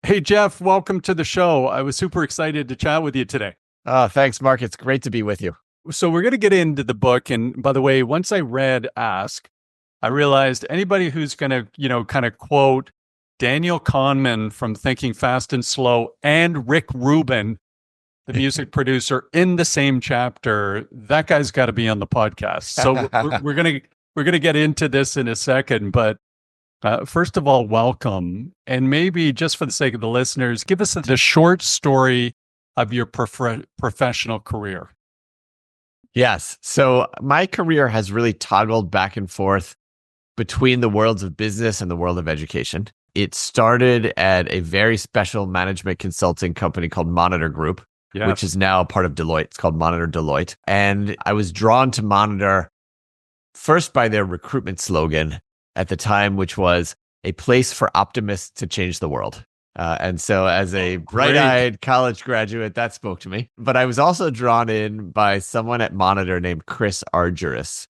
Hey, Jeff, welcome to the show. I was super excited to chat with you today. Oh, thanks, Mark. It's great to be with you. So we're going to get into the book. And by the way, once I read Ask, I realized anybody who's going to, kind of quote Daniel Kahneman from Thinking Fast and Slow and Rick Rubin, the music producer, in the same chapter, that guy's got to be on the podcast. So we're gonna get into this in a second, but first of all, welcome. And maybe just for the sake of the listeners, give us the short story of your professional career. Yes. So my career has really toggled back and forth between the worlds of business and the world of education. It started at a very special management consulting company called Monitor Group, Yes. which is now part of Deloitte. It's called Monitor Deloitte. And I was drawn to Monitor first by their recruitment slogan at the time, which was a place for optimists to change the world. And so as a bright-eyed college graduate, that spoke to me. But I was also drawn in by someone at Monitor named Chris Argyris,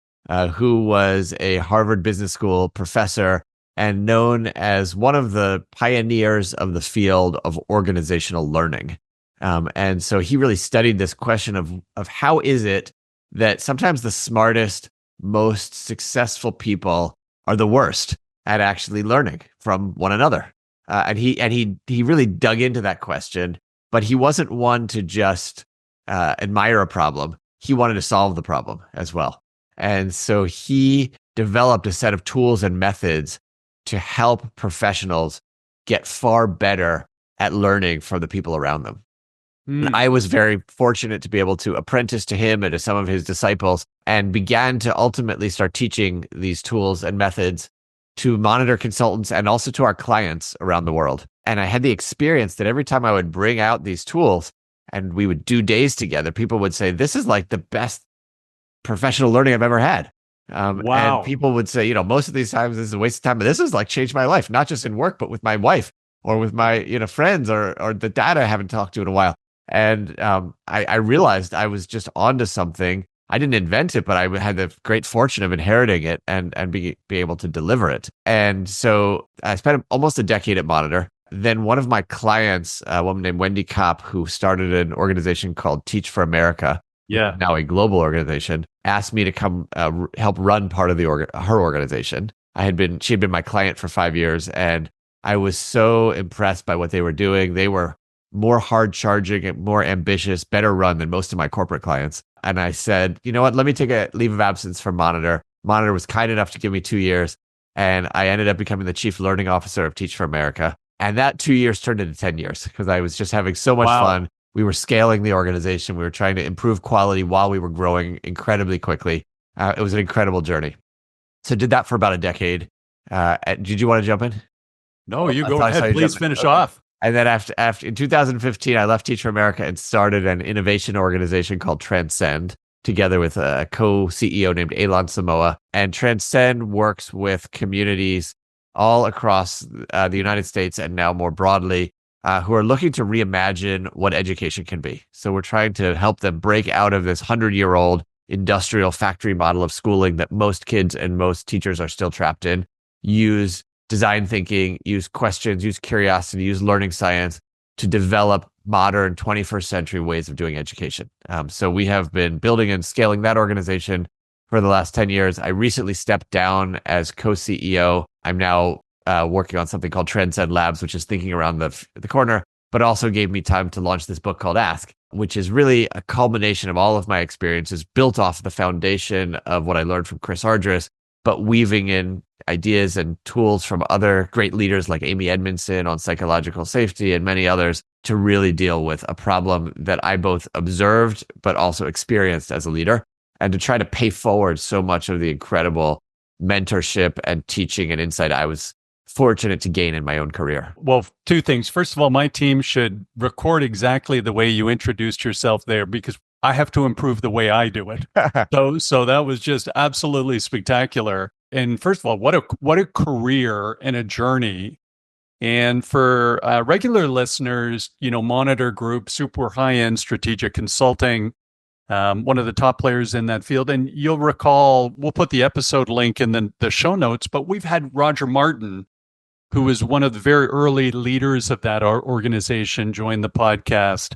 who was a Harvard Business School professor and known as one of the pioneers of the field of organizational learning. And so he really studied this question of how is it that sometimes the smartest, most successful people are the worst at actually learning from one another. And he really dug into that question, but he wasn't one to just admire a problem. He wanted to solve the problem as well. And so he developed a set of tools and methods to help professionals get far better at learning from the people around them. And I was very fortunate to be able to apprentice to him and to some of his disciples and began to ultimately start teaching these tools and methods to Monitor consultants and also to our clients around the world. And I had the experience that every time I would bring out these tools and we would do days together, people would say, this is like the best professional learning I've ever had. Wow. And people would say, most of these times this is a waste of time, but this has like changed my life, not just in work, but with my wife or with my friends or the dad I haven't talked to in a while. And I realized I was just onto something. I didn't invent it, but I had the great fortune of inheriting it and be able to deliver it. And so I spent almost a decade at Monitor. Then one of my clients, a woman named Wendy Kopp, who started an organization called Teach for America, now a global organization, asked me to come help run part of her organization. She had been my client for 5 years, and I was so impressed by what they were doing. They were more hard charging and more ambitious, better run than most of my corporate clients. And I said, you know what, let me take a leave of absence from Monitor. Monitor was kind enough to give me 2 years, and I ended up becoming the chief learning officer of Teach for America. And that 2 years turned into 10 years because I was just having so much fun. We were scaling the organization. We were trying to improve quality while we were growing incredibly quickly. It was an incredible journey. So did that for about a decade. Did you want to jump in? No, you go ahead. Please finish off. And then after in 2015, I left Teach for America and started an innovation organization called Transcend, together with a co-CEO named Elon Samoa. And Transcend works with communities all across the United States and now more broadly, who are looking to reimagine what education can be. So we're trying to help them break out of this 100-year-old industrial factory model of schooling that most kids and most teachers are still trapped in, use design thinking, use questions, use curiosity, use learning science to develop modern 21st century ways of doing education. So we have been building and scaling that organization for the last 10 years. I recently stepped down as co-CEO. I'm now working on something called Transcend Labs, which is thinking around the corner, but also gave me time to launch this book called Ask, which is really a culmination of all of my experiences built off the foundation of what I learned from Chris Argyris, but weaving in ideas and tools from other great leaders like Amy Edmondson on psychological safety and many others to really deal with a problem that I both observed but also experienced as a leader, and to try to pay forward so much of the incredible mentorship and teaching and insight I was fortunate to gain in my own career. Well, two things. First of all, my team should record exactly the way you introduced yourself there, because I have to improve the way I do it. So that was just absolutely spectacular. And first of all, what a career and a journey. And for regular listeners, Monitor Group, super high-end strategic consulting, one of the top players in that field. And you'll recall, we'll put the episode link in the show notes, but we've had Roger Martin, who was one of the very early leaders of that organization, join the podcast.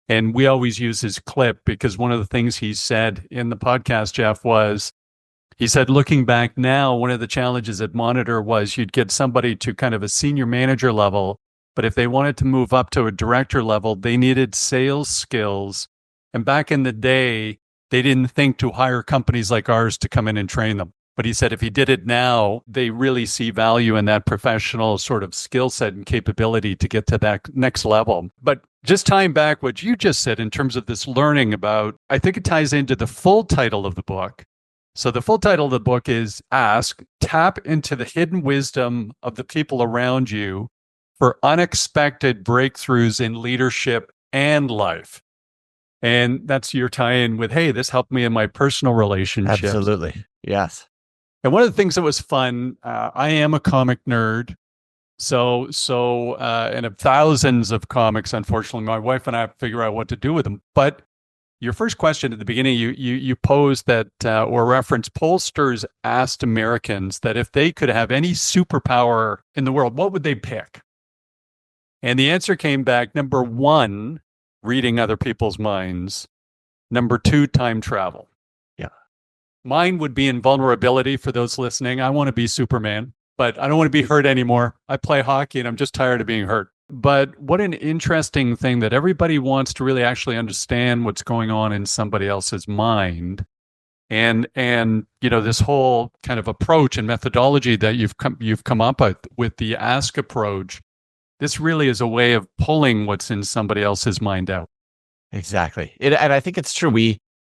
And we always use his clip because one of the things he said in the podcast, Jeff, was he said, looking back now, one of the challenges at Monitor was you'd get somebody to kind of a senior manager level, but if they wanted to move up to a director level, they needed sales skills. And back in the day, they didn't think to hire companies like ours to come in and train them. But he said if he did it now, they really see value in that professional sort of skill set and capability to get to that next level. But just tying back what you just said in terms of this learning about, I think it ties into the full title of the book. So the full title of the book is Ask, Tap into the Hidden Wisdom of the People Around You for Unexpected Breakthroughs in Leadership and Life. And that's your tie-in with, hey, this helped me in my personal relationships. Absolutely. Yes. And one of the things that was fun, I am a comic nerd. And of thousands of comics, unfortunately, my wife and I figure out what to do with them. But your first question at the beginning, you posed that or referenced pollsters asked Americans that if they could have any superpower in the world, what would they pick? And the answer came back, number one, reading other people's minds. Number two, time travel. Yeah. Mine would be invulnerability for those listening. I want to be Superman, but I don't want to be hurt anymore. I play hockey and I'm just tired of being hurt. But what an interesting thing that everybody wants to really actually understand what's going on in somebody else's mind. And this whole kind of approach and methodology that you've come up with the ask approach, this really is a way of pulling what's in somebody else's mind out. Exactly. And I think it's true.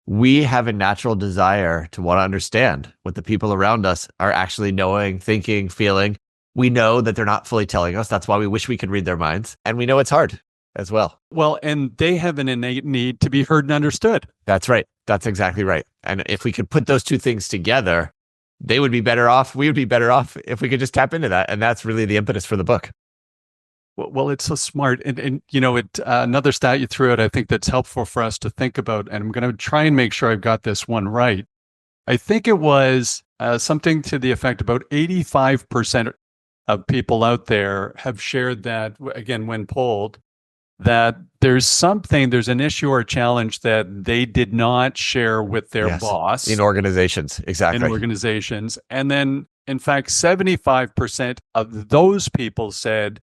We have a natural desire to want to understand what the people around us are actually knowing, thinking, feeling. We know that they're not fully telling us. That's why we wish we could read their minds. And we know it's hard as well. Well, and they have an innate need to be heard and understood. That's right. That's exactly right. And if we could put those two things together, they would be better off. We would be better off if we could just tap into that. And that's really the impetus for the book. Well, it's so smart. And another stat you threw out, I think that's helpful for us to think about. And I'm going to try and make sure I've got this one right. I think it was something to the effect about 85% of people out there have shared that, again, when polled, that there's an issue or a challenge that they did not share with their boss. In organizations, exactly. In organizations. And then, in fact, 75% of those people said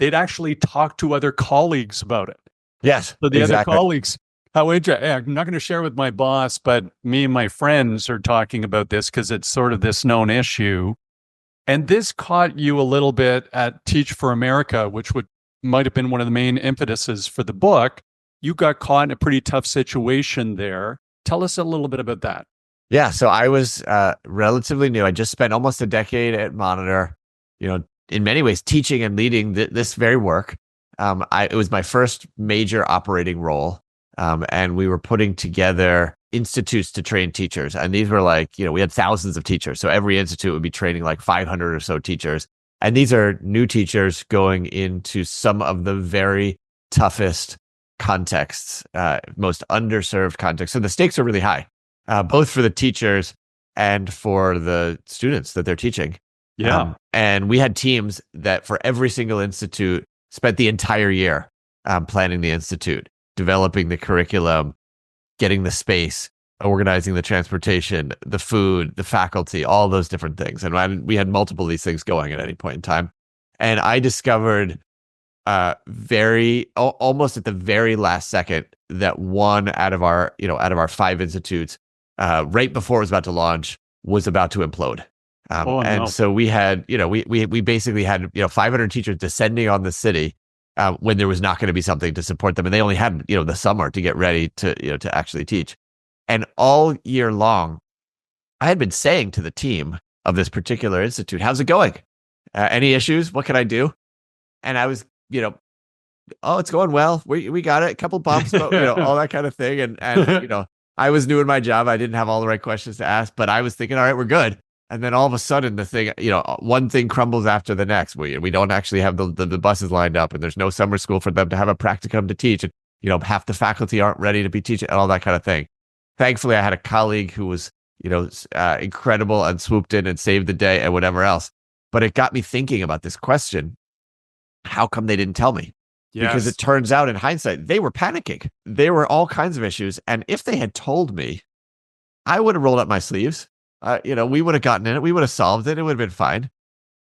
they'd actually talk to other colleagues about it. Yes, so the other colleagues, how interesting. I'm not going to share with my boss, but me and my friends are talking about this because it's sort of this known issue. And this caught you a little bit at Teach for America, which might have been one of the main impetuses for the book. You got caught in a pretty tough situation there. Tell us a little bit about that. Yeah, so I was relatively new. I just spent almost a decade at Monitor, in many ways teaching and leading this very work. It was my first major operating role. And we were putting together institutes to train teachers. And these were we had thousands of teachers. So every institute would be training 500 or so teachers. And these are new teachers going into some of the very toughest contexts, most underserved contexts. So the stakes are really high, both for the teachers and for the students that they're teaching. Yeah. And we had teams that for every single institute spent the entire year planning the institute, developing the curriculum, getting the space, organizing the transportation, the food, the faculty, all those different things. And we had multiple of these things going at any point in time. And I discovered almost at the very last second that one out of our 5 institutes, right before it was about to launch, was about to implode. So we had, we basically had, 500 teachers descending on the city when there was not going to be something to support them. And they only had, the summer to get ready to actually teach. And all year long, I had been saying to the team of this particular institute, how's it going? Any issues? What can I do? And I was, oh, it's going well. We got it. A couple bumps, but, all that kind of thing. And I was new in my job. I didn't have all the right questions to ask, but I was thinking, all right, we're good. And then all of a sudden the thing, one thing crumbles after the next. We don't actually have the buses lined up, and there's no summer school for them to have a practicum to teach. And, half the faculty aren't ready to be teaching and all that kind of thing. Thankfully, I had a colleague who was, incredible and swooped in and saved the day and whatever else. But it got me thinking about this question. How come they didn't tell me? Because it Yes. turns out in hindsight, they were panicking. There were all kinds of issues. And if they had told me, I would have rolled up my sleeves. We would have gotten in it. We would have solved it. It would have been fine.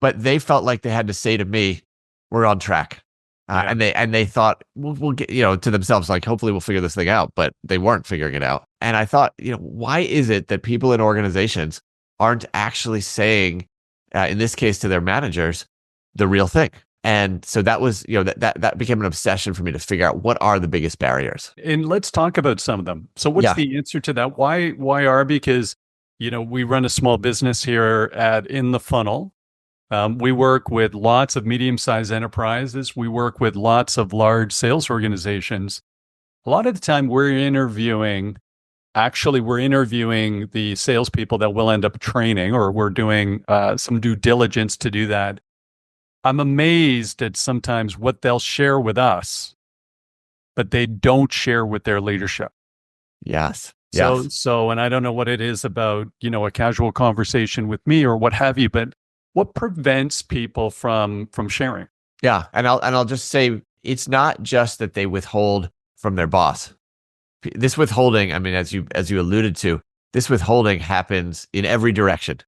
But they felt like they had to say to me, we're on track. Yeah. And they thought we'll get, to themselves, like, hopefully we'll figure this thing out, but they weren't figuring it out. And I thought, why is it that people in organizations aren't actually saying, in this case to their managers, the real thing? And so that was, that became an obsession for me to figure out what are the biggest barriers. And let's talk about some of them. So what's Yeah. the answer to that? Why are, because, we run a small business here at In the Funnel. We work with lots of medium-sized enterprises. We work with lots of large sales organizations. A lot of the time we're interviewing the salespeople that we'll end up training, or we're doing some due diligence to do that. I'm amazed at sometimes what they'll share with us, but they don't share with their leadership. Yes. So, and I don't know what it is about, a casual conversation with me or what have you, but what prevents people from sharing? Yeah. And I'll just say, it's not just that they withhold from their boss. This withholding, I mean, as you alluded to, this withholding happens in every direction.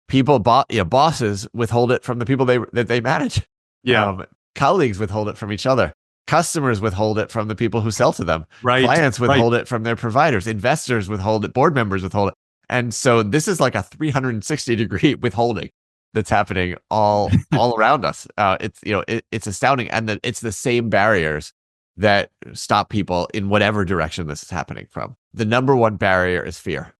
Bosses withhold it from the people that they manage. Yeah. Colleagues withhold it from each other. Customers withhold it from the people who sell to them. Right. Clients withhold it from their providers. Investors withhold it. Board members withhold it. And so this is like a 360-degree withholding that's happening all around us. It's astounding, and it's the same barriers that stop people in whatever direction this is happening from. The number one barrier is fear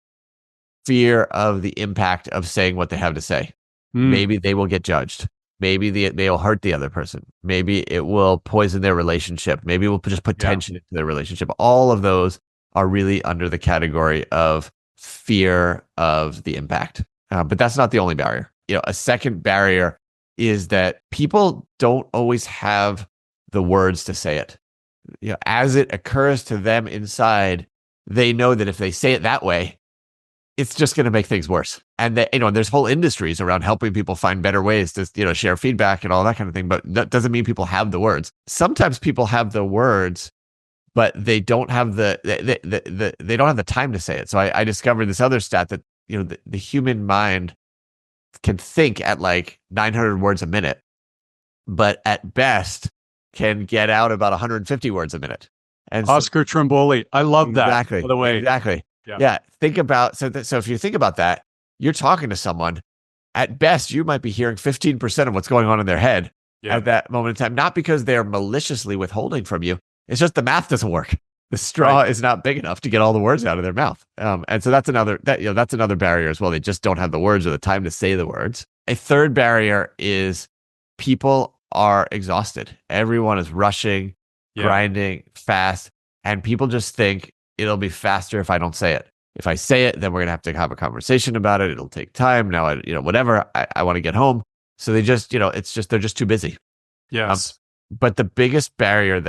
of the impact of saying what they have to say. Maybe they will get judged. Maybe they'll hurt the other person. Maybe it will poison their relationship. Maybe it will just put tension into their relationship. All of those are really under the category of fear of the impact. But that's not the only barrier. A second barrier is that people don't always have the words to say it. As it occurs to them inside, they know that if they say it that way, it's just going to make things worse. And there's whole industries around helping people find better ways to, share feedback and all that kind of thing. But that doesn't mean people have the words. Sometimes people have the words, but they don't have they don't have the time to say it. So I discovered this other stat that, the human mind can think at like 900 words a minute, but at best can get out about 150 words a minute. And Oscar Trimboli. I love that. Exactly. By the way. Exactly. Yeah. Think about, so if you think about that, you're talking to someone, at best, you might be hearing 15% of what's going on in their head at that moment in time, not because they're maliciously withholding from you. It's just the math doesn't work. The straw is not big enough to get all the words out of their mouth. And so that's another barrier as well. They just don't have the words or the time to say the words. A third barrier is people are exhausted. Everyone is rushing, grinding fast, and people just think it'll be faster if I don't say it. If I say it, then we're going to have a conversation about it. It'll take time. Now, whatever, I want to get home. So they just, they're just too busy. Yes. But the biggest barrier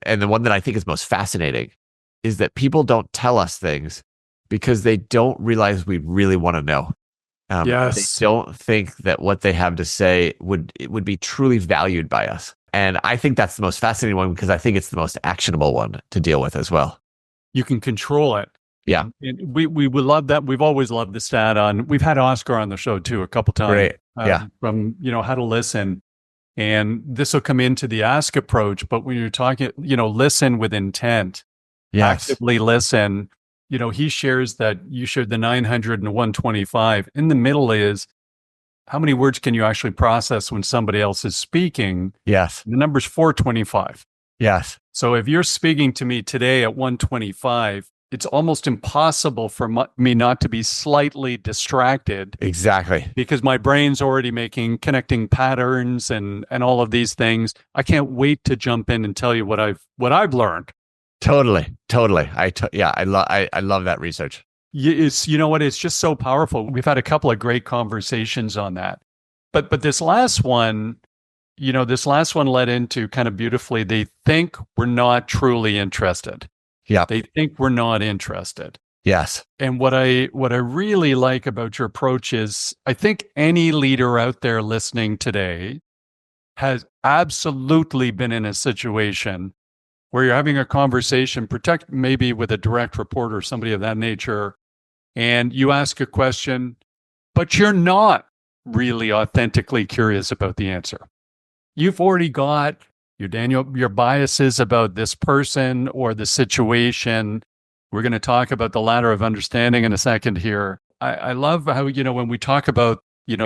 and the one that I think is most fascinating, is that people don't tell us things because they don't realize we really want to know. They don't think that what they have to say would be truly valued by us. And I think that's the most fascinating one, because I think it's the most actionable one to deal with as well. You can control it. Yeah. And we would love that. We've always loved the stat we've had Oscar on the show too, a couple times. Great. From, how to listen. And this will come into the ask approach, but when you're talking, listen with intent, actively listen, he shares that you shared the 900 and 125. In the middle is, how many words can you actually process when somebody else is speaking? Yes. The number's 425. Yes. So if you're speaking to me today at 125, it's almost impossible for me not to be slightly distracted. Exactly. Because my brain's already connecting patterns and all of these things. I can't wait to jump in and tell you what I've learned. Totally. I love that research. It's, it's just so powerful. We've had a couple of great conversations on that. But this last one led into kind of beautifully, they think we're not truly interested. Yeah. They think we're not interested. Yes. And what I really like about your approach is I think any leader out there listening today has absolutely been in a situation where you're having a conversation, protect maybe with a direct report or somebody of that nature, and you ask a question, but you're not really authentically curious about the answer. You've already got your biases about this person or the situation. We're going to talk about the ladder of understanding in a second here. I love how, when we talk about, the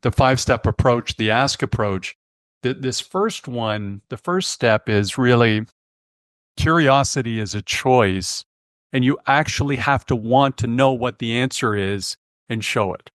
5-step approach, the ask approach, this first one, the first step is really curiosity is a choice, and you actually have to want to know what the answer is and show it.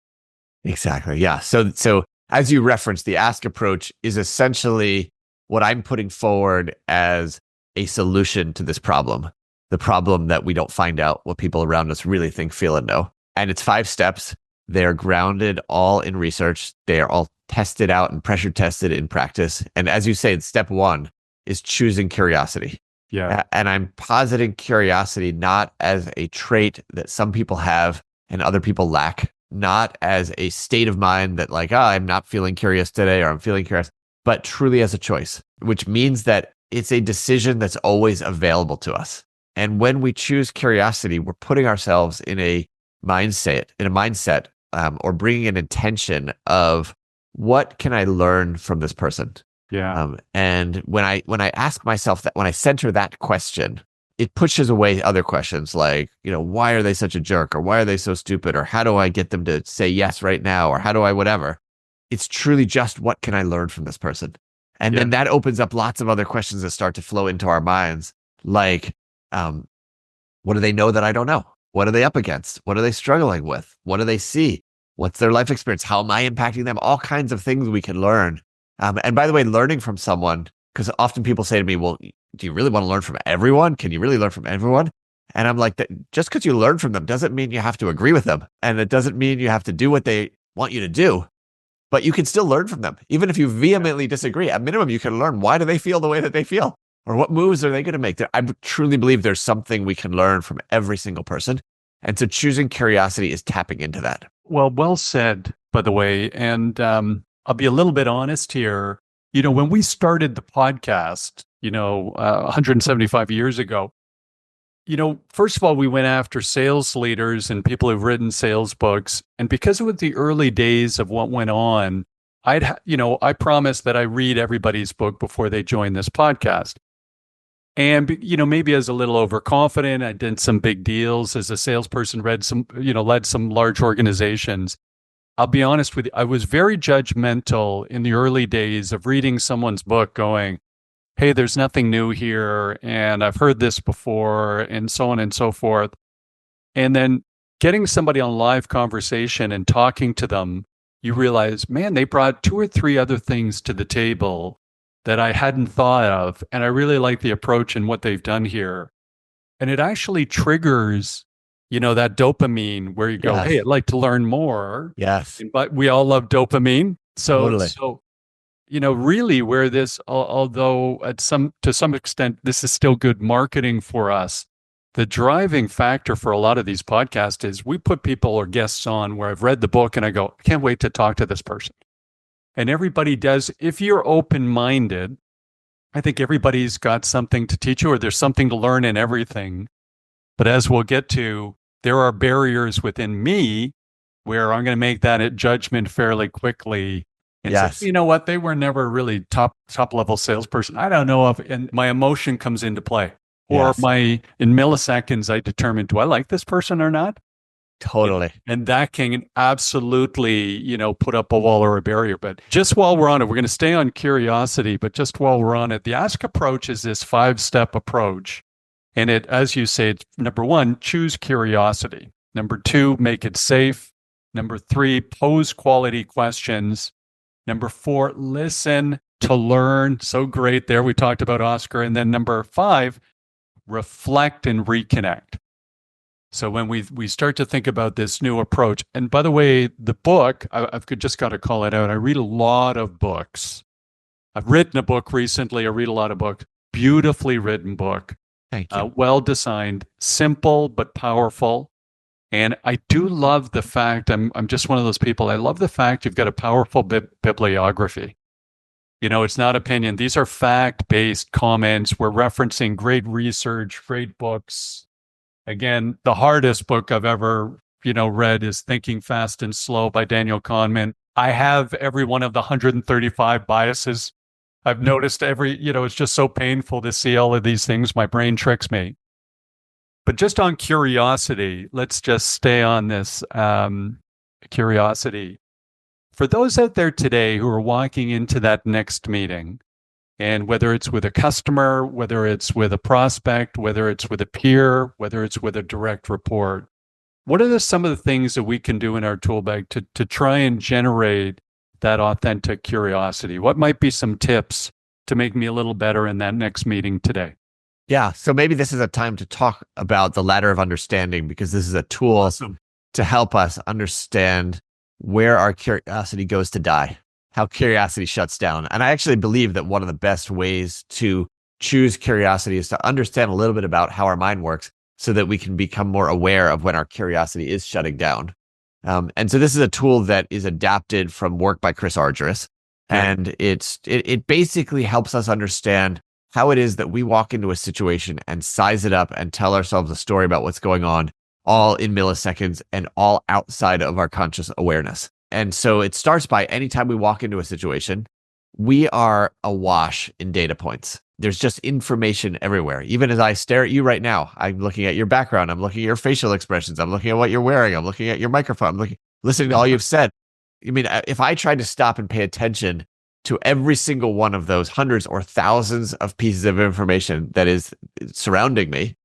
Exactly. Yeah. So as you referenced, the ask approach is essentially what I'm putting forward as a solution to this problem, the problem that we don't find out what people around us really think, feel, and know. And it's 5 steps. They're grounded all in research. They are all tested out and pressure tested in practice. And as you say, step 1 is choosing curiosity. Yeah. And I'm positing curiosity not as a trait that some people have and other people lack, not as a state of mind that like, I'm not feeling curious today or I'm feeling curious, but truly as a choice, which means that it's a decision that's always available to us. And when we choose curiosity, we're putting ourselves in a mindset, or bringing an intention of what can I learn from this person? Yeah. And when I ask myself that, when I center that question, it pushes away other questions like, why are they such a jerk? Or why are they so stupid? Or how do I get them to say yes right now? Or how do I whatever? It's truly just, what can I learn from this person? And then that opens up lots of other questions that start to flow into our minds. Like, what do they know that I don't know? What are they up against? What are they struggling with? What do they see? What's their life experience? How am I impacting them? All kinds of things we can learn. And by the way, learning from someone, because often people say to me, well, do you really want to learn from everyone? Can you really learn from everyone? And I'm like, just because you learn from them doesn't mean you have to agree with them. And it doesn't mean you have to do what they want you to do, but you can still learn from them. Even if you vehemently disagree, at minimum, you can learn, why do they feel the way that they feel? Or what moves are they going to make? I truly believe there's something we can learn from every single person. And so choosing curiosity is tapping into that. Well said, by the way. And I'll be a little bit honest here. When we started the podcast, 175 years ago, first of all, we went after sales leaders and people who've written sales books. And because it was the early days of what went on, I promised that I read everybody's book before they join this podcast. And, maybe as a little overconfident, I did some big deals as a salesperson, led some large organizations. I'll be honest with you, I was very judgmental in the early days of reading someone's book going, hey, there's nothing new here, and I've heard this before, and so on and so forth. And then getting somebody on live conversation and talking to them, you realize, man, they brought 2 or 3 other things to the table that I hadn't thought of. And I really like the approach and what they've done here. And it actually triggers, that dopamine where you go, Yes. hey, I'd like to learn more. Yes. But we all love dopamine. Totally. So really where this, although to some extent, this is still good marketing for us, the driving factor for a lot of these podcasts is we put people or guests on where I've read the book and I go, I can't wait to talk to this person. And everybody does. If you're open-minded, I think everybody's got something to teach you, or there's something to learn in everything. But as we'll get to, there are barriers within me where I'm going to make that judgment fairly quickly. And say, you know what? They were never really top level salesperson. I don't know if, and my emotion comes into play. Or in milliseconds, I determine, do I like this person or not? Totally. And that can absolutely, put up a wall or a barrier. But just while we're on it, we're going to stay on curiosity, but just while we're on it, the ask approach is this 5-step approach. And it, as you say, it's number 1, choose curiosity. Number 2, make it safe. Number 3, pose quality questions. Number 4, listen to learn. So great there. We talked about Oscar. And then number 5, reflect and reconnect. So when we start to think about this new approach, and by the way, the book, I've just got to call it out. I read a lot of books. I've written a book recently. I read a lot of books. Beautifully written book. Thank you. well designed, simple but powerful. And I do love the fact I'm just one of those people. I love the fact you've got a powerful bibliography. It's not opinion. These are fact-based comments. We're referencing great research, great books. Again, the hardest book I've ever, read is Thinking Fast and Slow by Daniel Kahneman. I have every one of the 135 biases. I've noticed it's just so painful to see all of these things. My brain tricks me. But just on curiosity, let's just stay on this curiosity. For those out there today who are walking into that next meeting, and whether it's with a customer, whether it's with a prospect, whether it's with a peer, whether it's with a direct report, what are some of the things that we can do in our tool bag to try and generate that authentic curiosity? What might be some tips to make me a little better in that next meeting today? Yeah. So maybe this is a time to talk about the ladder of understanding, because this is a tool to help us understand where our curiosity goes to die, how curiosity shuts down. And I actually believe that one of the best ways to choose curiosity is to understand a little bit about how our mind works so that we can become more aware of when our curiosity is shutting down. And so this is a tool that is adapted from work by Chris Argyris. And it basically helps us understand how it is that we walk into a situation and size it up and tell ourselves a story about what's going on, all in milliseconds and all outside of our conscious awareness. And so it starts by anytime we walk into a situation, we are awash in data points. There's just information everywhere. Even as I stare at you right now, I'm looking at your background. I'm looking at your facial expressions. I'm looking at what you're wearing. I'm looking at your microphone. I'm listening to all you've said. I mean, if I tried to stop and pay attention to every single one of those hundreds or thousands of pieces of information that is surrounding me,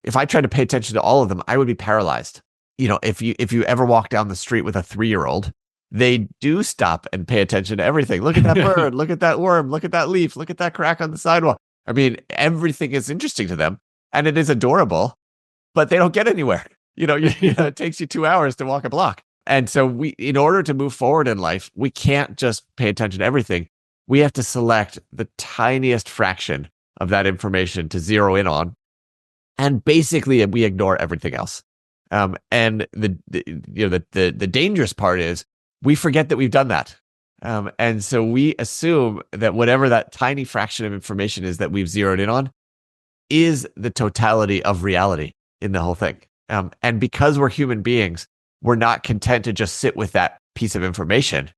if I tried to pay attention to all of them, I would be paralyzed. If you ever walk down the street with a 3-year-old, they do stop and pay attention to everything. Look at that bird, look at that worm, look at that leaf, look at that crack on the sidewalk. I mean, everything is interesting to them and it is adorable, but they don't get anywhere. It takes you 2 hours to walk a block. And so in order to move forward in life, we can't just pay attention to everything. We have to select the tiniest fraction of that information to zero in on. And basically we ignore everything else. And the dangerous part is we forget that we've done that. And so we assume that whatever that tiny fraction of information is that we've zeroed in on is the totality of reality in the whole thing. And because we're human beings, we're not content to just sit with that piece of information.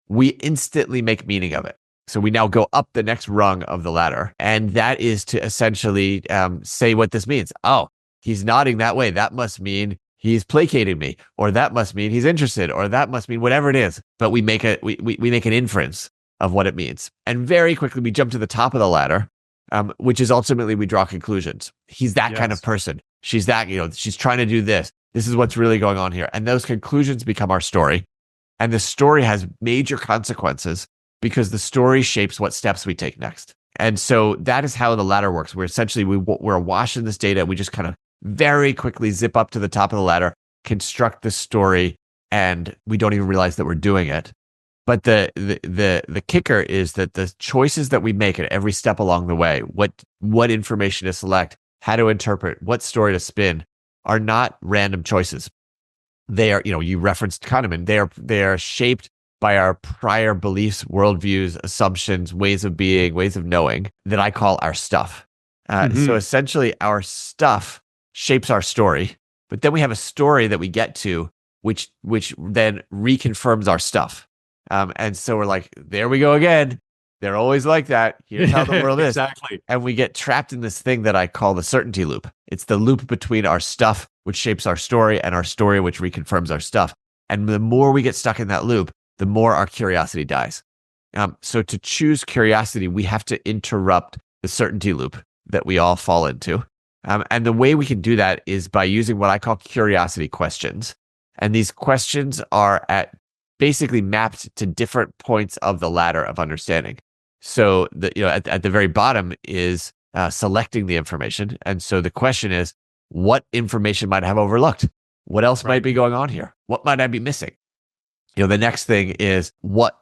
We instantly make meaning of it. So we now go up the next rung of the ladder. And that is to essentially say what this means. Oh, he's nodding that way. That must mean he's placating me, or that must mean he's interested, or that must mean whatever it is. But we make we make an inference of what it means. And very quickly we jump to the top of the ladder, which is ultimately we draw conclusions. He's that kind of person. She's that, she's trying to do this. This is what's really going on here. And those conclusions become our story. And the story has major consequences because the story shapes what steps we take next. And so that is how the ladder works. We're essentially, we're awash in this data. We just kind of very quickly zip up to the top of the ladder, construct this story, and we don't even realize that we're doing it. But the kicker is that the choices that we make at every step along the way, what information to select, how to interpret, what story to spin, are not random choices. They are, you referenced Kahneman. They are shaped by our prior beliefs, worldviews, assumptions, ways of being, ways of knowing that I call our stuff. So essentially, our stuff shapes our story, but then we have a story that we get to, which then reconfirms our stuff. And so we're like, there we go again. They're always like that. Here's how the world is. Exactly. And we get trapped in this thing that I call the certainty loop. It's the loop between our stuff, which shapes our story, and our story, which reconfirms our stuff. And the more we get stuck in that loop, the more our curiosity dies. So to choose curiosity, we have to interrupt the certainty loop that we all fall into. And the way we can do that is by using what I call curiosity questions. And these questions are basically mapped to different points of the ladder of understanding. So at the very bottom is selecting the information. And so the question is, what information might I have overlooked? What else might be going on here? What might I be missing? The next thing is what,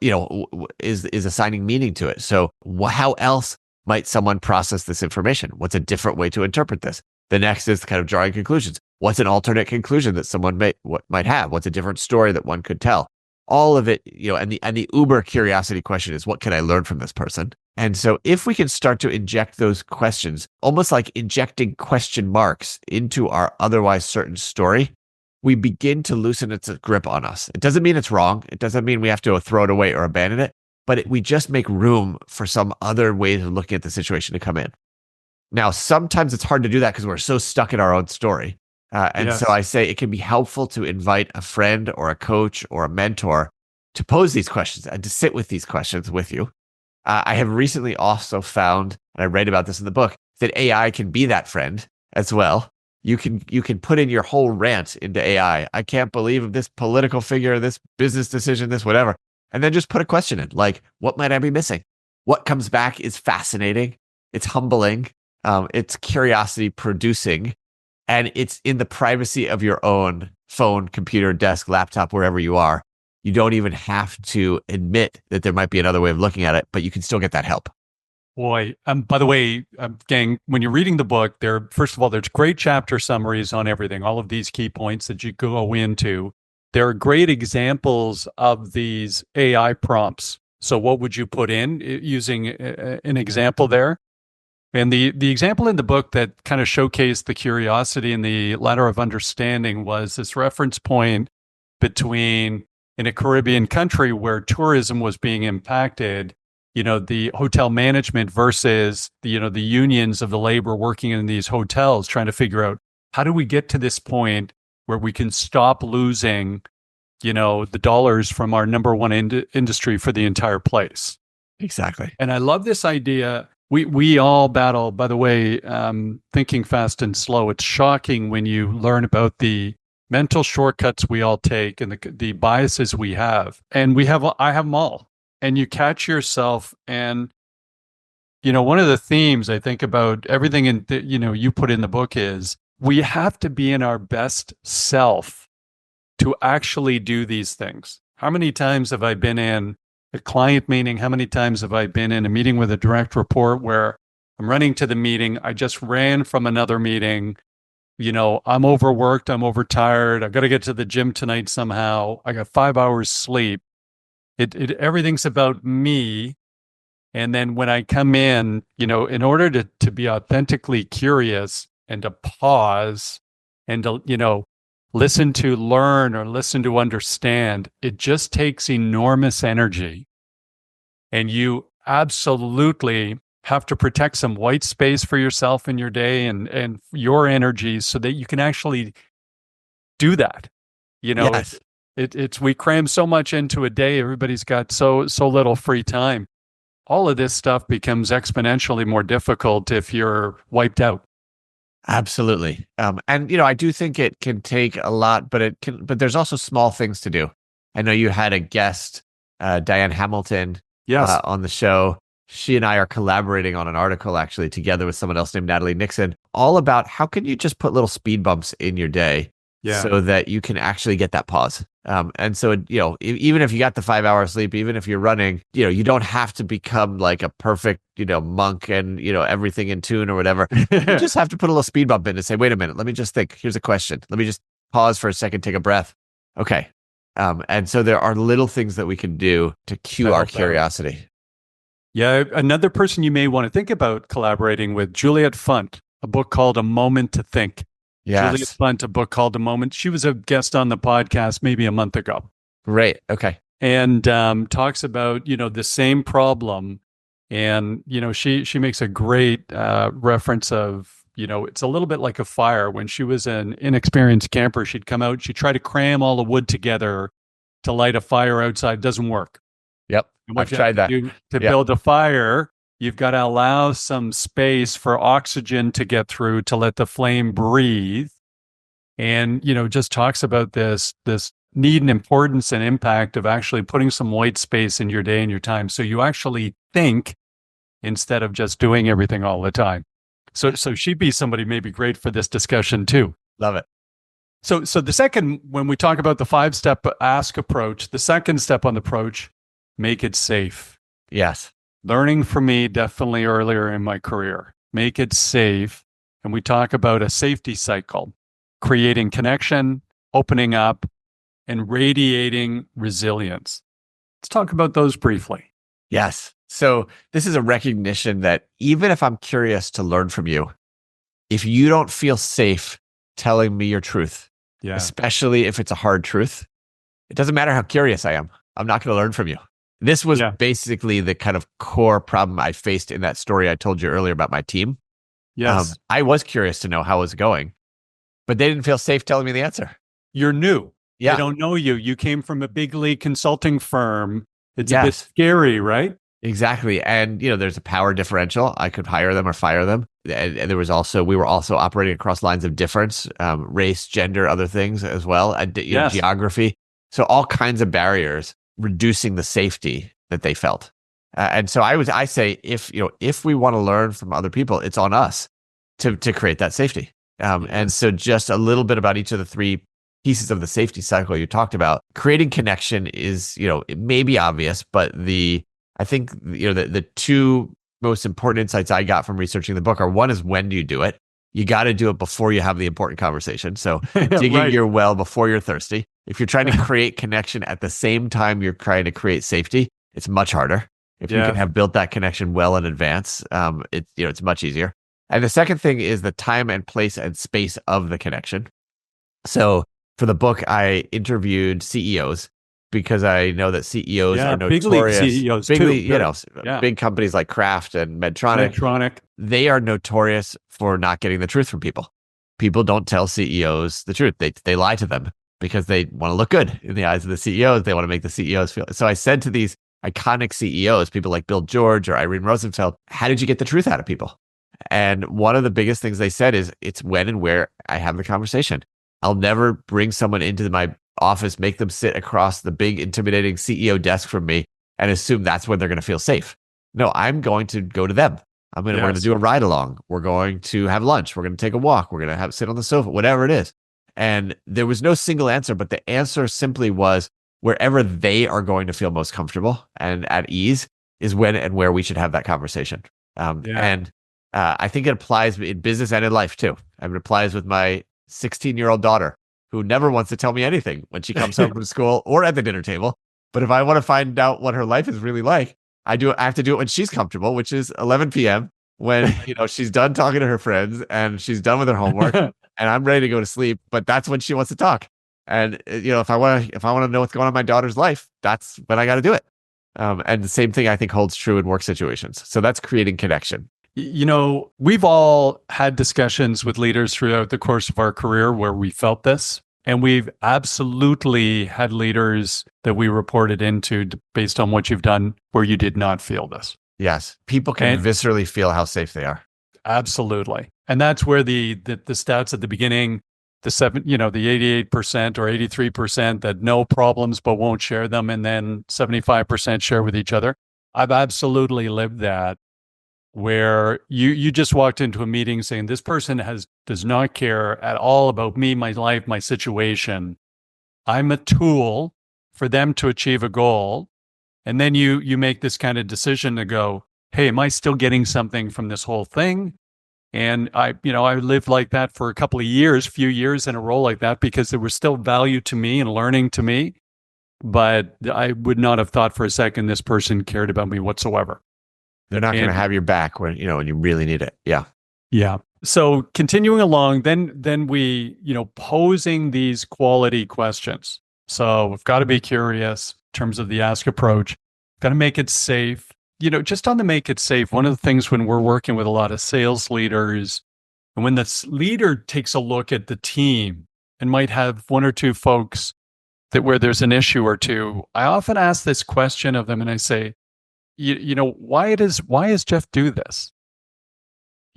is assigning meaning to it. So how else might someone process this information? What's a different way to interpret this? The next is kind of drawing conclusions. What's an alternate conclusion that someone might have? What's a different story that one could tell? All of it, and the uber curiosity question is, what can I learn from this person? And so if we can start to inject those questions, almost like injecting question marks into our otherwise certain story, we begin to loosen its grip on us. It doesn't mean it's wrong. It doesn't mean we have to throw it away or abandon it, but we just make room for some other ways of looking at the situation to come in. Now, sometimes it's hard to do that because we're so stuck in our own story. And so Yes. I say it can be helpful to invite a friend or a coach or a mentor to pose these questions and to sit with these questions with you. I have recently also found, and I write about this in the book, that AI can be that friend as well. You can put in your whole rant into AI. I can't believe this political figure, this business decision, this whatever, and then just put a question in, like, what might I be missing? What comes back is fascinating. It's humbling. It's curiosity producing, and it's in the privacy of your own phone, computer, desk, laptop, wherever you are. You don't even have to admit that there might be another way of looking at it, but you can still get that help. Boy, by the way, gang, when you're reading the book, first of all, there's great chapter summaries on everything, all of these key points that you go into. There are great examples of these AI prompts. So what would you put in using an example there? And the example in the book that kind of showcased the curiosity and the ladder of understanding was this reference point between in a Caribbean country where tourism was being impacted, the hotel management versus the unions of the labor working in these hotels trying to figure out how do we get to this point where we can stop losing, the dollars from our number one industry for the entire place. Exactly. And I love this idea. We all battle, by the way, thinking fast and slow. It's shocking when you learn about the mental shortcuts we all take and the biases we have. And I have them all. And you catch yourself. And, one of the themes I think about everything you put in the book is we have to be in our best self to actually do these things. How many times have I been in a client meeting? How many times have I been in a meeting with a direct report where I'm running to the meeting? I just ran from another meeting. I'm overworked. I'm overtired. I've got to get to the gym tonight somehow. I got 5 hours sleep. Everything's about me. And then when I come in order to be authentically curious and to pause and to, listen to learn or listen to understand, it just takes enormous energy. And you absolutely have to protect some white space for yourself in your day and your energy so that you can actually do that. Yes. It's we cram so much into a day. Everybody's got so little free time. All of this stuff becomes exponentially more difficult if you're wiped out. Absolutely. And I do think it can take a lot, but there's also small things to do. I know you had a guest, Diane Hamilton, Yes. on the show. She and I are collaborating on an article actually together with someone else named Natalie Nixon, all about how can you just put little speed bumps in your day Yeah. so that you can actually get that pause. And so, even if you got the 5 hours sleep, even if you're running, you don't have to become like a perfect, monk and, everything in tune or whatever. You just have to put a little speed bump in and say, wait a minute, let me just think. Here's a question. Let me just pause for a second, take a breath. Okay. And so there are little things that we can do to cue our curiosity. Yeah. Another person you may want to think about collaborating with, Juliet Funt, a book called A Moment to Think. Yes. Juliet Funt, a book called A Moment. She was a guest on the podcast maybe a month ago. Great. Okay. And talks about, the same problem. And, she makes a great reference of, it's a little bit like a fire. When she was an inexperienced camper, she'd come out, she'd try to cram all the wood together to light a fire outside. It doesn't work. Yep. And what I've you tried have to that. do to build a fire, you've got to allow some space for oxygen to get through to let the flame breathe. And, just talks about this need and importance and impact of actually putting some white space in your day and your time. So you actually think instead of just doing everything all the time. So she'd be somebody maybe great for this discussion too. Love it. So the second, when we talk about the 5-step ask approach, the second step on the approach, make it safe. Yes. Learning from me definitely earlier in my career. Make it safe. And we talk about a safety cycle, creating connection, opening up, and radiating resilience. Let's talk about those briefly. Yes. So this is a recognition that even if I'm curious to learn from you, if you don't feel safe telling me your truth, Yeah. especially if it's a hard truth, it doesn't matter how curious I am. I'm not going to learn from you. This was Yeah. basically the kind of core problem I faced in that story I told you earlier about my team. Yes. I was curious to know how it was going, but they didn't feel safe telling me the answer. You're new. They Yeah. don't know you. You came from a big league consulting firm. It's a bit Yes. scary, right? Exactly. And, there's a power differential. I could hire them or fire them. And there was also, we were also operating across lines of difference, race, gender, other things as well, and, Yes. geography. So all kinds of barriers, reducing the safety that they felt. And so I say, if we want to learn from other people, it's on us to create that safety. And so just a little bit about each of the three pieces of the safety cycle you talked about. Creating connection is, it may be obvious, but I think the two most important insights I got from researching the book are, one is, when do you do it? You got to do it before you have the important conversation. So digging Right. your well before you're thirsty. If you're trying to create connection at the same time you're trying to create safety, it's much harder. If you can have built that connection well in advance, it's much easier. And the second thing is the time and place and space of the connection. So for the book, I interviewed CEOs because I know that CEOs are Big league notorious. CEOs Big too. league, big companies like Kraft and Medtronic. They are notorious for not getting the truth from people. People don't tell CEOs the truth. They lie to them because they want to look good in the eyes of the CEOs. They want to make the CEOs feel. So I said to these iconic CEOs, people like Bill George or Irene Rosenfeld, how did you get the truth out of people? And one of the biggest things they said is, it's when and where I have the conversation. I'll never bring someone into my office, make them sit across the big, intimidating CEO desk from me and assume that's when they're going to feel safe. No, I'm going to go to them. We're going to do a ride along. We're going to have lunch. We're going to take a walk. We're going to sit on the sofa, whatever it is. And there was no single answer, but the answer simply was, wherever they are going to feel most comfortable and at ease is when and where we should have that conversation. And I think it applies in business and in life too. It applies with my 16-year-old daughter, who never wants to tell me anything when she comes home from school or at the dinner table. But if I want to find out what her life is really like, I have to do it when she's comfortable, which is 11 p.m. when she's done talking to her friends and she's done with her homework, and I'm ready to go to sleep. But that's when she wants to talk. And if I want to know what's going on in my daughter's life, that's when I got to do it. And the same thing I think holds true in work situations. So that's creating connection. We've all had discussions with leaders throughout the course of our career where we felt this. And we've absolutely had leaders that we reported into based on what you've done where you did not feel this. Yes. People can viscerally feel how safe they are. Absolutely. And that's where the stats at the beginning, the 88% or 83% that no problems but won't share them, and then 75% share with each other. I've absolutely lived that, where you just walked into a meeting saying this person does not care at all about me, my life, my situation. I'm a tool for them to achieve a goal. And then you make this kind of decision to go, hey, am I still getting something from this whole thing? And I lived like that for a couple of years, few years in a row like that, because there was still value to me and learning to me. But I would not have thought for a second this person cared about me whatsoever. They're not going to have your back when when you really need it. Yeah. Yeah. So continuing along, then we, posing these quality questions. So we've got to be curious in terms of the ask approach, got to make it safe. Just on the make it safe, one of the things when we're working with a lot of sales leaders, and when the leader takes a look at the team and might have one or two folks where there's an issue or two, I often ask this question of them and I say, why does Jeff do this?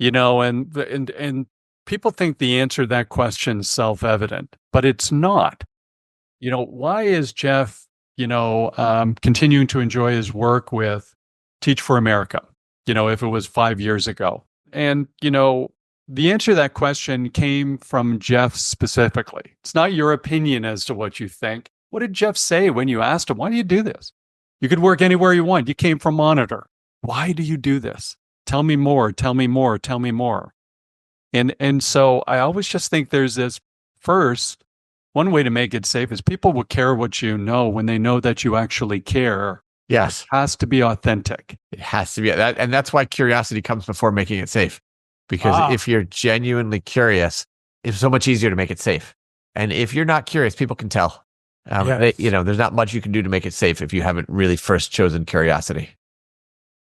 And people think the answer to that question is self-evident, but it's not. Why is Jeff, continuing to enjoy his work with Teach for America, if it was 5 years ago? And, the answer to that question came from Jeff specifically. It's not your opinion as to what you think. What did Jeff say when you asked him, why do you do this? You could work anywhere you want. You came from Monitor. why do you do this? Tell me more, tell me more, tell me more. And so I always just think there's this first, one way to make it safe is people will care what you know when they know that you actually care. It Yes, has to be authentic. it has to be that. And that's why curiosity comes before making it safe. Because Ah, if you're genuinely curious, it's so much easier to make it safe. And if you're not curious, people can tell. yes. There's not much you can do to make it safe if you haven't really first chosen curiosity.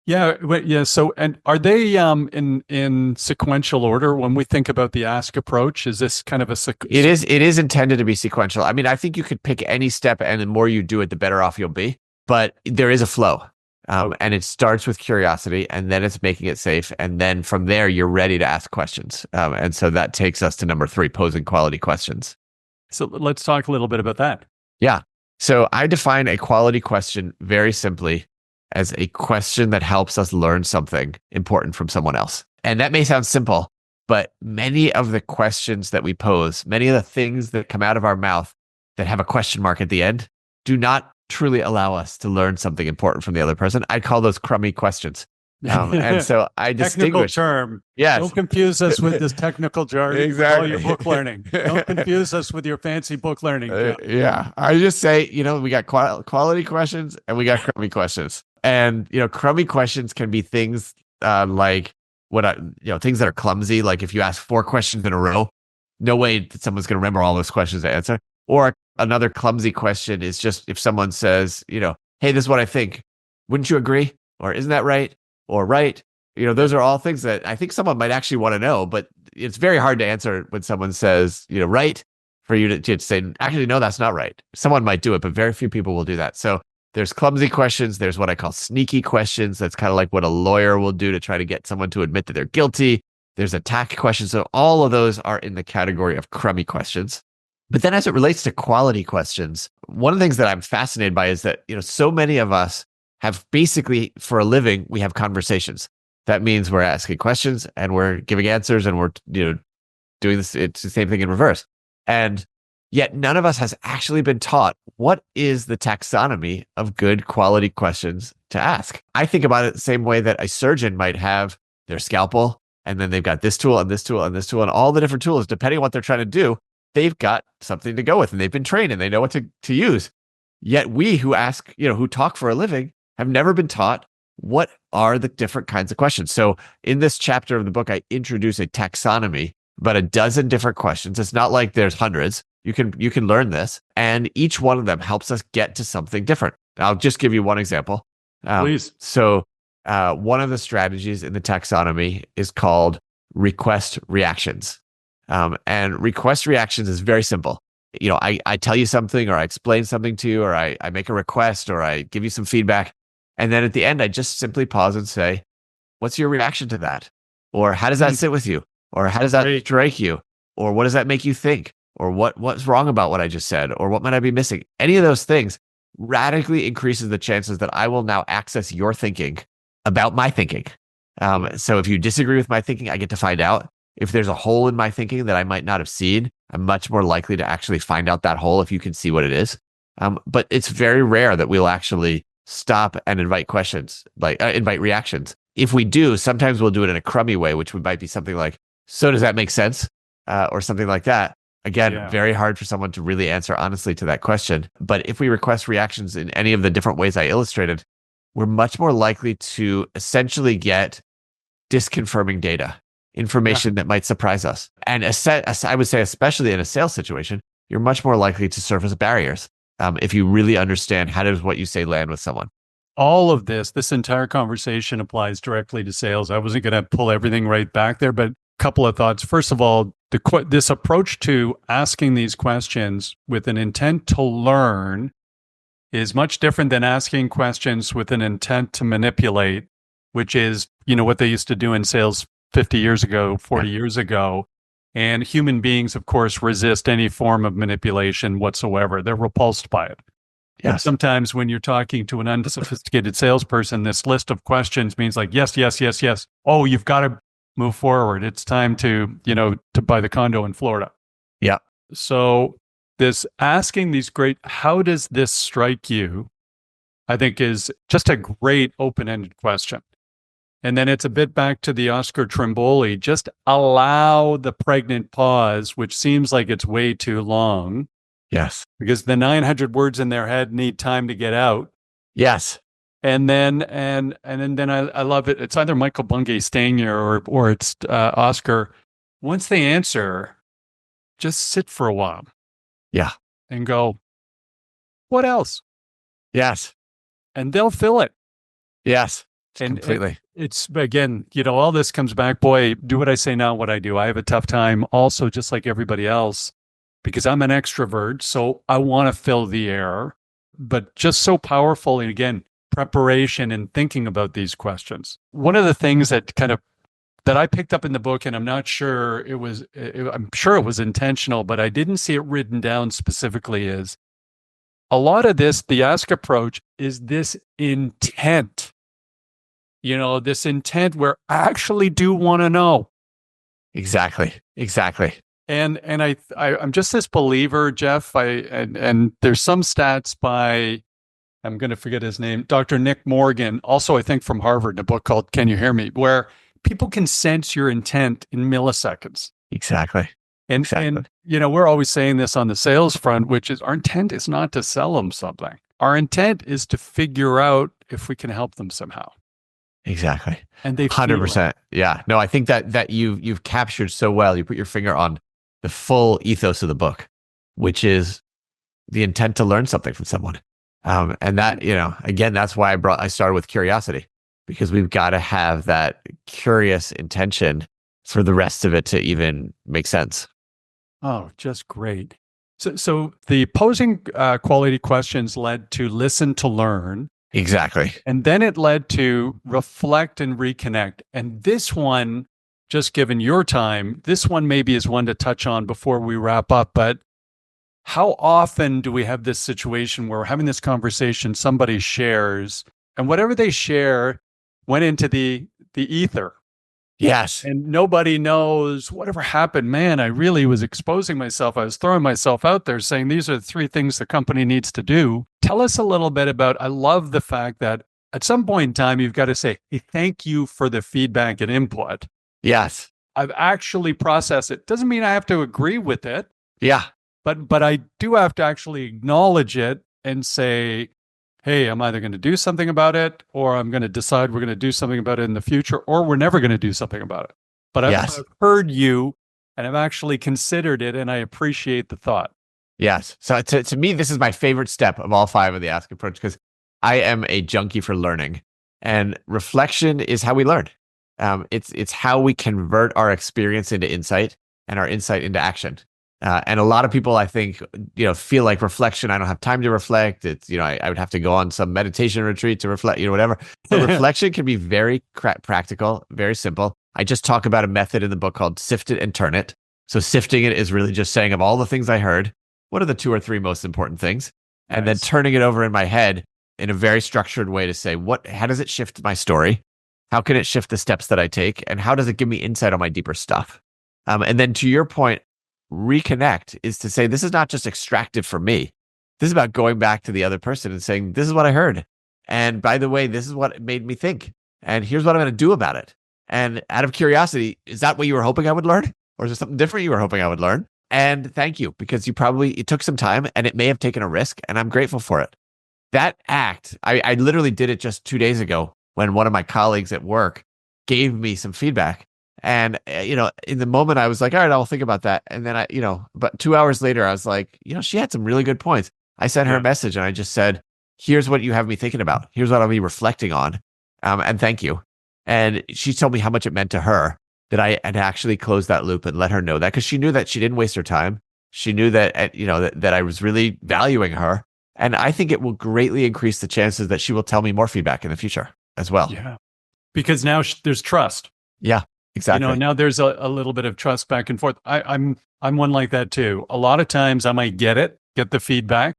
Yeah, yeah. So, and are they in sequential order when we think about the ask approach? Is this kind of a It is intended to be sequential. I mean, I think you could pick any step, and the more you do it, the better off you'll be. But there is a flow, and it starts with curiosity, and then it's making it safe, and then from there you're ready to ask questions. And so that takes us to number 3, posing quality questions. so let's talk a little bit about that. Yeah. So I define a quality question very simply as a question that helps us learn something important from someone else. And that may sound simple, but many of the questions that we pose, many of the things that come out of our mouth that have a question mark at the end, do not truly allow us to learn something important from the other person. I call those crummy questions. And so I Technical distinguish. term. Yes, Don't confuse us with this technical jargon with all your exactly. book learning. Don't confuse us with your fancy book learning, Jim. Yeah, I just say, we got quality questions and we got crummy questions. And, crummy questions can be things like things that are clumsy. Like if you ask 4 questions in a row, no way that someone's going to remember all those questions to answer. Or another clumsy question is just if someone says, hey, this is what I think. Wouldn't you agree? Or isn't that right? Or right? Those are all things that I think someone might actually want to know, but it's very hard to answer when someone says, right, for you to say, actually, no, that's not right. Someone might do it, but very few people will do that. So there's clumsy questions. There's what I call sneaky questions. That's kind of like what a lawyer will do to try to get someone to admit that they're guilty. There's attack questions. So all of those are in the category of crummy questions. But then as it relates to quality questions, one of the things that I'm fascinated by is that, so many of us have basically for a living, we have conversations. That means we're asking questions and we're giving answers and we're, doing this. It's the same thing in reverse. And yet none of us has actually been taught what is the taxonomy of good quality questions to ask. I think about it the same way that a surgeon might have their scalpel and then they've got this tool and this tool and this tool and all the different tools, depending on what they're trying to do, they've got something to go with and they've been trained and they know what to use. Yet we who ask, who talk for a living have never been taught what are the different kinds of questions. So in this chapter of the book, I introduce a taxonomy, about a dozen different questions. It's not like there's hundreds. You can learn this, and each one of them helps us get to something different. I'll just give you one example. Please. So one of the strategies in the taxonomy is called request reactions. And request reactions is very simple. I tell you something or I explain something to you or I make a request or I give you some feedback. And then at the end, I just simply pause and say, what's your reaction to that? Or how does that sit with you? Or how does that strike you? Or what does that make you think? Or what's wrong about what I just said? Or what might I be missing? Any of those things radically increases the chances that I will now access your thinking about my thinking. So if you disagree with my thinking, I get to find out. If there's a hole in my thinking that I might not have seen, I'm much more likely to actually find out that hole if you can see what it is. But it's very rare that we'll actually stop and invite questions, like invite reactions. If we do, sometimes we'll do it in a crummy way, which might be something like, so does that make sense? Or something like that. Again, very hard for someone to really answer honestly to that question. But if we request reactions in any of the different ways I illustrated, we're much more likely to essentially get disconfirming data, information that might surprise us. And I would say, especially in a sales situation, you're much more likely to surface barriers if you really understand how does what you say land with someone. All of this entire conversation applies directly to sales. I wasn't going to pull everything right back there, but a couple of thoughts. First of all, this approach to asking these questions with an intent to learn is much different than asking questions with an intent to manipulate, which is, what they used to do in sales 50 years ago, 40 years ago. And human beings, of course, resist any form of manipulation whatsoever. They're repulsed by it. Yes. But sometimes when you're talking to an unsophisticated salesperson, this list of questions means like, yes, yes, yes, yes. Oh, you've got to move forward. It's time to buy the condo in Florida. Yeah. So this asking these how does this strike you? I think is just a great open-ended question. And then it's a bit back to the Oscar Trimboli. Just allow the pregnant pause, which seems like it's way too long Yes. because the 900 words in their head need time to get out. Yes. And then I love it. It's either Michael Bungay Stanier or it's Oscar. Once they answer, just sit for a while Yeah. and go, what else? Yes. And they'll fill it. Yes. And Completely. it's again, all this comes back, boy, do what I say, not what I do. I have a tough time also, just like everybody else, because I'm an extrovert. So I want to fill the air, but just so powerful. And again, preparation and thinking about these questions. One of the things that I picked up in the book, and I'm not sure I'm sure it was intentional, but I didn't see it written down specifically, is a lot of this, the ask approach is this intent. This intent where I actually do want to know. Exactly. Exactly. And I'm just this believer, Jeff. And there's some stats by, I'm going to forget his name, Dr. Nick Morgan, also I think from Harvard, in a book called Can You Hear Me, where people can sense your intent in milliseconds. Exactly. And we're always saying this on the sales front, which is our intent is not to sell them something. Our intent is to figure out if we can help them somehow. Exactly. And they 100%. Yeah. No, I think that you've captured so well. You put your finger on the full ethos of the book, which is the intent to learn something from someone. And that, again, that's why I started with curiosity, because we've got to have that curious intention for the rest of it to even make sense. Oh, just great. So the posing quality questions led to listen to learn. Exactly. And then it led to reflect and reconnect. And this one, just given your time, this one maybe is one to touch on before we wrap up. But how often do we have this situation where we're having this conversation, somebody shares, and whatever they share went into the ether? Yes. And nobody knows whatever happened. Man, I really was exposing myself. I was throwing myself out there saying, these are the 3 things the company needs to do. Tell us a little bit about, I love the fact that at some point in time, you've got to say, hey, thank you for the feedback and input. Yes. I've actually processed it. Doesn't mean I have to agree with it. Yeah. But I do have to actually acknowledge it and say, hey, I'm either going to do something about it, or I'm going to decide we're going to do something about it in the future, or we're never going to do something about it. But I've heard you and I've actually considered it, and I appreciate the thought. Yes. So to me, this is my favorite step of all 5 of the ask approach, because I am a junkie for learning, and reflection is how we learn. It's how we convert our experience into insight and our insight into action. And a lot of people, I think, feel like reflection, I don't have time to reflect. It's, I would have to go on some meditation retreat to reflect, whatever. But reflection can be very practical, very simple. I just talk about a method in the book called sift it and turn it. So sifting it is really just saying, of all the things I heard, what are the 2 or 3 most important things? And then turning it over in my head in a very structured way to say, how does it shift my story? How can it shift the steps that I take? And how does it give me insight on my deeper stuff? And then to your point, reconnect is to say, this is not just extractive for me. This is about going back to the other person and saying, this is what I heard. And by the way, this is what it made me think. And here's what I'm going to do about it. And out of curiosity, is that what you were hoping I would learn? Or is there something different you were hoping I would learn? And thank you, because it took some time and it may have taken a risk, and I'm grateful for it. That act, I literally did it just 2 days ago when one of my colleagues at work gave me some feedback. And, in the moment I was like, all right, I'll think about that. And then but 2 hours later, I was like, she had some really good points. I sent her a message and I just said, here's what you have me thinking about. Here's what I'll be reflecting on. And thank you. And she told me how much it meant to her that I had actually closed that loop and let her know that, because she knew that she didn't waste her time. She knew that, that I was really valuing her. And I think it will greatly increase the chances that she will tell me more feedback in the future as well. Yeah. Because now there's trust. Yeah. Exactly. Now there's a little bit of trust back and forth. I'm one like that too. A lot of times I might get the feedback.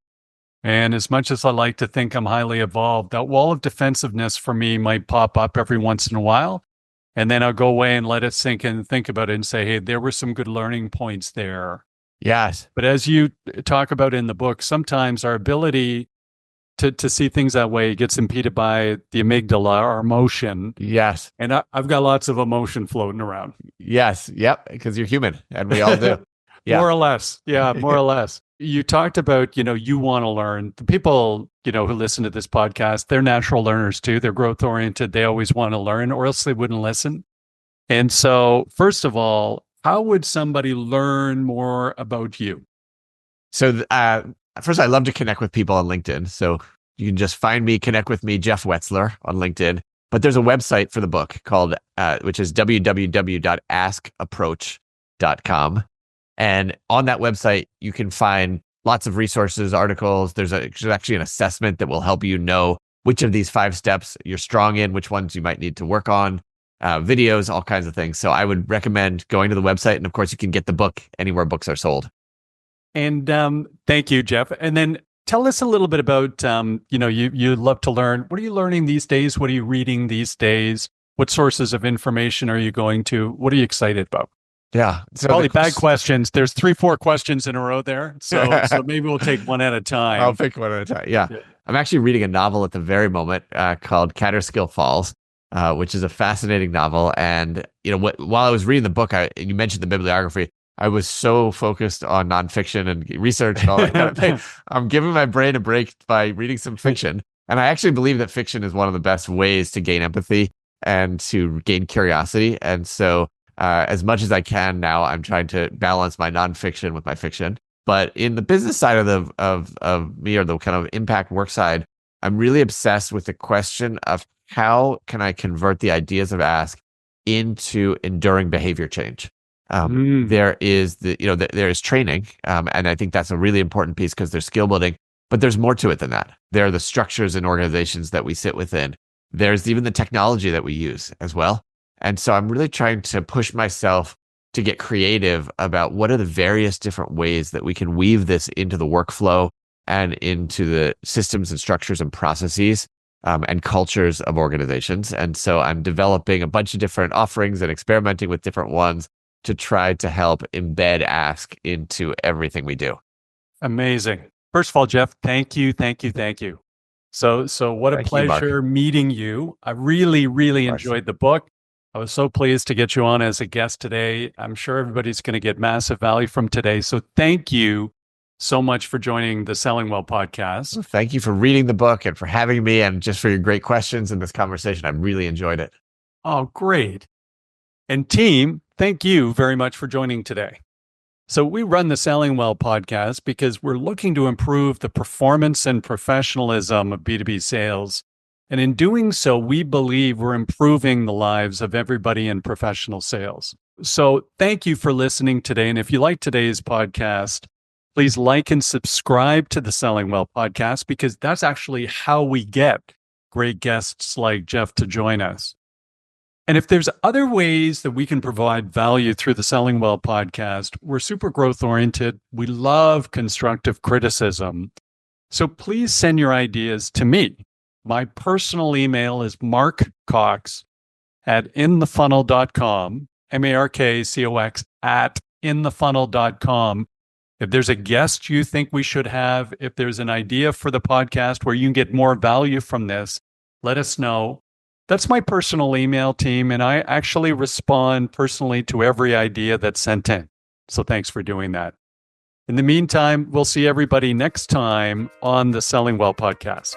And as much as I like to think I'm highly evolved, that wall of defensiveness for me might pop up every once in a while. And then I'll go away and let it sink in and think about it and say, hey, there were some good learning points there. Yes. But as you talk about in the book, sometimes our ability to see things that way. It gets impeded by the amygdala, our emotion. Yes. And I've got lots of emotion floating around. Yes. Yep. Because you're human and we all do. Yeah. More or less. Yeah, more or less. You talked about, you want to learn. The people, who listen to this podcast, they're natural learners too. They're growth oriented. They always want to learn, or else they wouldn't listen. And so, first of all, how would somebody learn more about you? So, first, I love to connect with people on LinkedIn. So you can just find me, connect with me, Jeff Wetzler on LinkedIn. But there's a website for the book called, which is www.askapproach.com. And on that website, you can find lots of resources, articles. There's actually an assessment that will help you know which of these 5 steps you're strong in, which ones you might need to work on, videos, all kinds of things. So I would recommend going to the website. And of course, you can get the book anywhere books are sold. And thank you, Jeff. And then tell us a little bit about, you love to learn. What are you learning these days? What are you reading these days? What sources of information are you going to? What are you excited about? Yeah. So probably bad questions. There's 3-4 questions in a row there. So maybe we'll take one at a time. I'll pick one at a time. Yeah. I'm actually reading a novel at the very moment called Catterskill Falls, which is a fascinating novel. And, while I was reading the book, you mentioned the bibliography, I was so focused on nonfiction and research and all that kind of thing. I'm giving my brain a break by reading some fiction. And I actually believe that fiction is one of the best ways to gain empathy and to gain curiosity. And so, as much as I can now, I'm trying to balance my nonfiction with my fiction. But in the business side of me, or the kind of impact work side, I'm really obsessed with the question of how can I convert the ideas of Ask into enduring behavior change. There is there is training, and I think that's a really important piece because there's skill building. But there's more to it than that. There are the structures and organizations that we sit within. There's even the technology that we use as well. And so I'm really trying to push myself to get creative about what are the various different ways that we can weave this into the workflow and into the systems and structures and processes and cultures of organizations. And so I'm developing a bunch of different offerings and experimenting with different ones to try to help embed Ask into everything we do. Amazing. First of all, Jeff, thank you. So what a pleasure meeting you. I really, really enjoyed the book. I was so pleased to get you on as a guest today. I'm sure everybody's going to get massive value from today. So thank you so much for joining the Selling Well podcast. Well, thank you for reading the book and for having me and just for your great questions in this conversation. I really enjoyed it. Oh, great. And team, thank you very much for joining today. So we run the Selling Well podcast because we're looking to improve the performance and professionalism of B2B sales. And in doing so, we believe we're improving the lives of everybody in professional sales. So thank you for listening today. And if you like today's podcast, please like and subscribe to the Selling Well podcast, because that's actually how we get great guests like Jeff to join us. And if there's other ways that we can provide value through the Selling Well podcast, we're super growth oriented. We love constructive criticism. So please send your ideas to me. My personal email is markcox@inthefunnel.com, MARKCOX @inthefunnel.com. If there's a guest you think we should have, if there's an idea for the podcast where you can get more value from this, let us know. That's my personal email, team, and I actually respond personally to every idea that's sent in. So thanks for doing that. In the meantime, we'll see everybody next time on the Selling Well podcast.